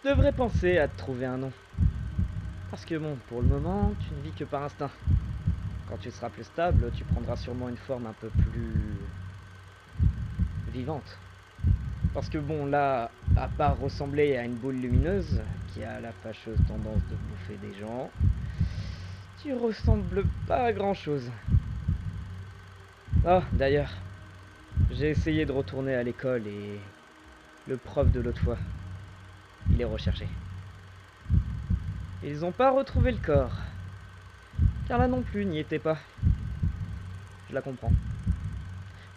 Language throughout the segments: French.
Je devrais penser à te trouver un nom. Parce que bon, pour le moment, tu ne vis que par instinct. Quand tu seras plus stable, tu prendras sûrement une forme un peu plus vivante. Parce que bon, là, à part ressembler à une boule lumineuse, qui a la fâcheuse tendance de bouffer des gens, tu ressembles pas à grand chose. Oh, d'ailleurs, j'ai essayé de retourner à l'école et le prof de l'autre fois, il est recherché. Ils n'ont pas retrouvé le corps. Carla non plus n'y était pas. Je la comprends.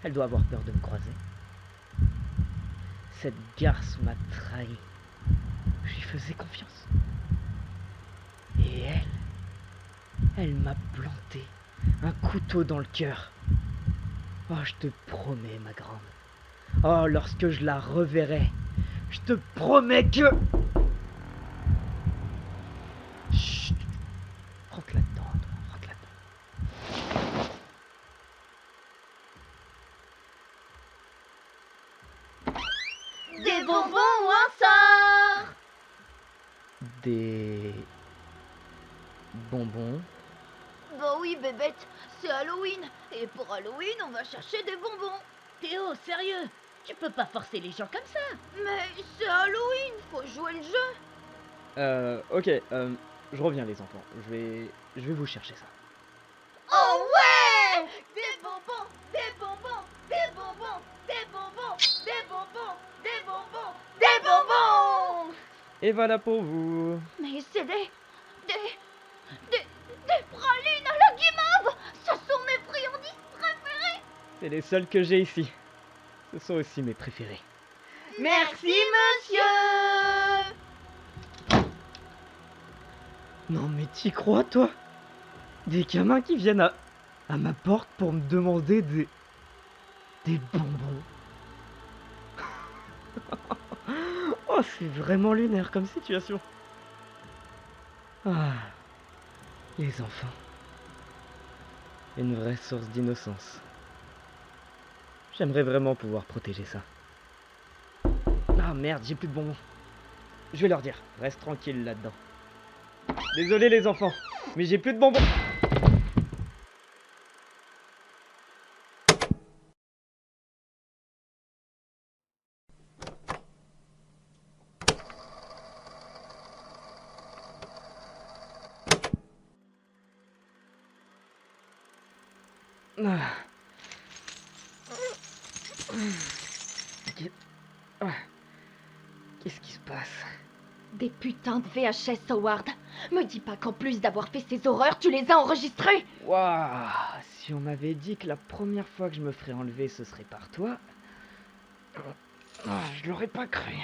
Elle doit avoir peur de me croiser. Cette garce m'a trahi. Je lui faisais confiance. Et elle m'a planté un couteau dans le cœur. Oh, je te promets, ma grande. Oh, lorsque je la reverrai, je te promets que... Chut. Rentre là-dedans, toi. Rentre là-dedans. Des bonbons ou un sort? Des... bonbons. Bah oui, bébête, c'est Halloween. Et pour Halloween, on va chercher des bonbons. Théo, sérieux, tu peux pas forcer les gens comme ça. Mais c'est Halloween, faut jouer le jeu. Ok, je reviens les enfants. Je vais vous chercher ça. Oh ouais! Des bonbons, des bonbons, des bonbons, des bonbons, des bonbons, des bonbons, des bonbons! Et voilà pour vous. Mais c'est des pralines à la guimauve! Ce sont mes friandises préférées! C'est les seuls que j'ai ici. Ce sont aussi mes préférés. Merci, monsieur! Non mais t'y crois, toi? Des gamins qui viennent à ma porte pour me demander des bonbons. Oh, c'est vraiment lunaire comme situation. Ah, les enfants. Une vraie source d'innocence. J'aimerais vraiment pouvoir protéger ça. Ah merde, j'ai plus de bonbons. Je vais leur dire, reste tranquille là-dedans. Désolé les enfants, mais j'ai plus de bonbons. Ah. Qu'est-ce qui se passe? Des putains de VHS, Howard. Me dis pas qu'en plus d'avoir fait ces horreurs, tu les as enregistrées. Waouh! Si on m'avait dit que la première fois que je me ferais enlever, ce serait par toi, je l'aurais pas cru.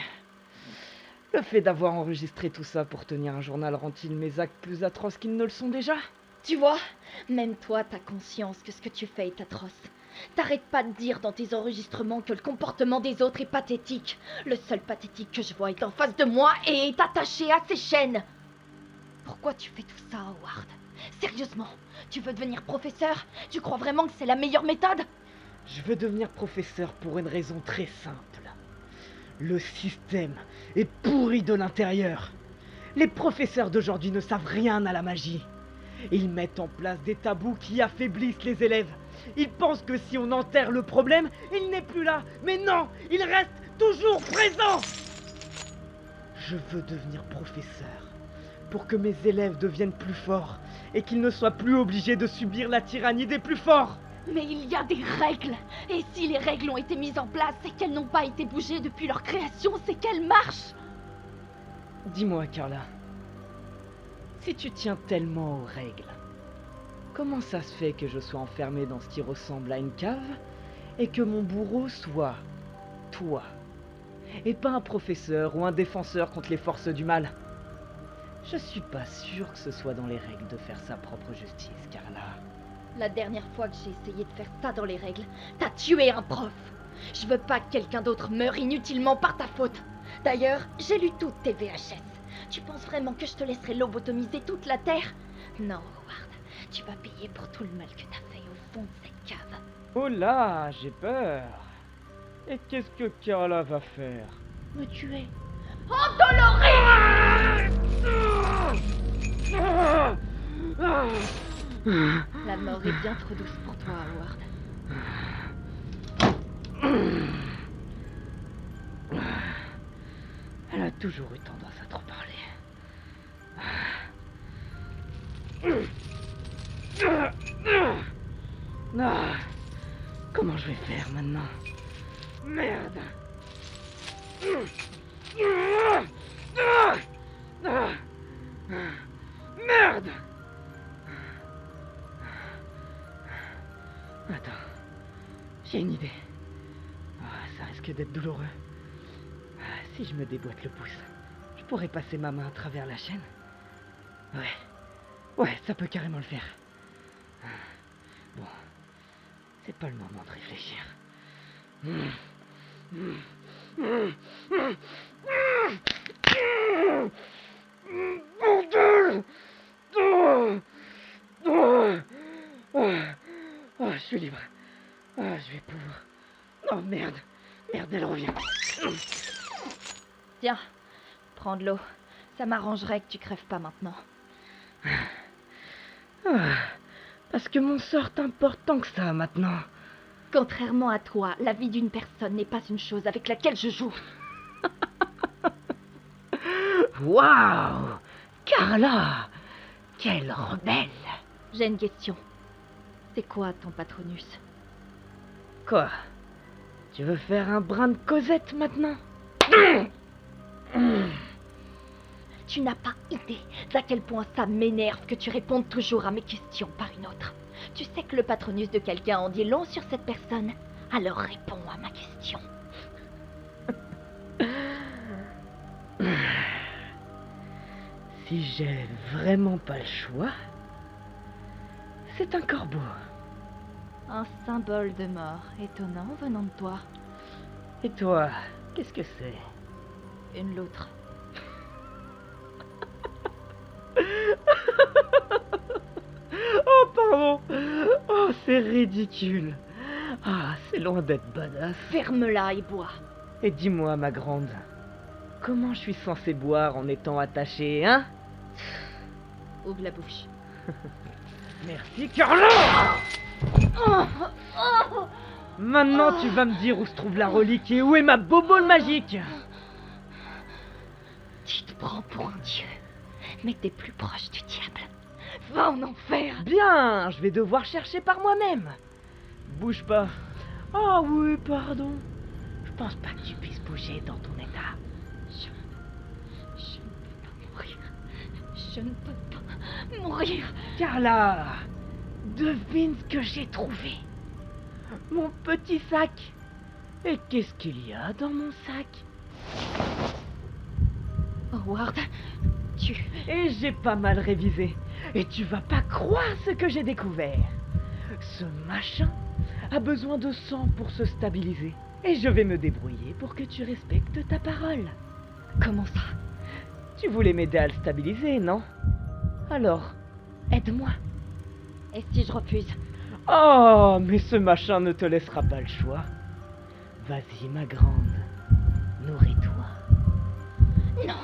Le fait d'avoir enregistré tout ça pour tenir un journal rend-il mes actes plus atroces qu'ils ne le sont déjà? Tu vois, même toi, t'as conscience que ce que tu fais est atroce. T'arrêtes pas de dire dans tes enregistrements que le comportement des autres est pathétique. Le seul pathétique que je vois est en face de moi et est attaché à ces chaînes. Pourquoi tu fais tout ça, Howard? Sérieusement, tu veux devenir professeur? Tu crois vraiment que c'est la meilleure méthode? Je veux devenir professeur pour une raison très simple. Le système est pourri de l'intérieur. Les professeurs d'aujourd'hui ne savent rien à la magie. Ils mettent en place des tabous qui affaiblissent les élèves. Ils pensent que si on enterre le problème, il n'est plus là. Mais non, il reste toujours présent. Je veux devenir professeur pour que mes élèves deviennent plus forts et qu'ils ne soient plus obligés de subir la tyrannie des plus forts. Mais il y a des règles. Et si les règles ont été mises en place et qu'elles n'ont pas été bougées depuis leur création, c'est qu'elles marchent. Dis-moi, Carla, si tu tiens tellement aux règles, comment ça se fait que je sois enfermé dans ce qui ressemble à une cave et que mon bourreau soit toi, et pas un professeur ou un défenseur contre les forces du mal? Je suis pas sûr que ce soit dans les règles de faire sa propre justice, Carla. La dernière fois que j'ai essayé de faire ça dans les règles, t'as tué un prof. Je veux pas que quelqu'un d'autre meure inutilement par ta faute. D'ailleurs, j'ai lu toutes tes VHS. Tu penses vraiment que je te laisserai lobotomiser toute la Terre? Non, Howard, tu vas payer pour tout le mal que t'as fait au fond de cette cave. Oh là, j'ai peur. Et qu'est-ce que Carla va faire? Me tuer. La mort est bien trop douce pour toi, Howard. Elle a toujours eu tendance à trop parler. Ah, comment je vais faire maintenant? Merde! Merde! Attends, j'ai une idée. Ça risque d'être douloureux. Si je me déboîte le pouce, je pourrais passer ma main à travers la chaîne. Ouais, ça peut carrément le faire. Bon, c'est pas le moment de réfléchir. Bordel! Je suis libre. Je vais pouvoir... Oh merde, elle revient. Tiens, prends de l'eau. Ça m'arrangerait que tu crèves pas maintenant. Parce que mon sort t'importe tant que ça maintenant. Contrairement à toi, la vie d'une personne n'est pas une chose avec laquelle je joue. Waouh! Carla! Quelle rebelle! J'ai une question. C'est quoi ton patronus? Quoi? Tu veux faire un brin de Cosette maintenant? Tu n'as pas idée d'à quel point ça m'énerve que tu répondes toujours à mes questions par une autre. Tu sais que le patronus de quelqu'un en dit long sur cette personne. Alors réponds à ma question. Si j'ai vraiment pas le choix, c'est un corbeau. Un symbole de mort, étonnant venant de toi. Et toi, qu'est-ce que c'est? Une loutre. Oh, pardon. Oh, c'est ridicule. C'est loin d'être badass. Ferme-la et bois. Et dis-moi, ma grande, comment je suis censé boire en étant attaché, hein? Ouvre la bouche. Merci, Carla! Maintenant, tu vas me dire où se trouve la relique et où est ma bobole magique. Tu te prends pour un dieu, mais t'es plus proche du diable. Va en enfer! Bien, je vais devoir chercher par moi-même. Bouge pas. Ah oui, pardon. Je pense pas que tu puisses bouger dans ton état. Je ne peux pas mourir. Je ne peux pas mourir. Carla, devine ce que j'ai trouvé. Mon petit sac. Et qu'est-ce qu'il y a dans mon sac? Howard, tu... Et j'ai pas mal révisé. Et tu vas pas croire ce que j'ai découvert. Ce machin a besoin de sang pour se stabiliser. Et je vais me débrouiller pour que tu respectes ta parole. Comment ça? Tu voulais m'aider à le stabiliser, non? Alors, aide-moi. Et si je refuse? Oh, mais ce machin ne te laissera pas le choix. Vas-y, ma grande. Nourris-toi. Non!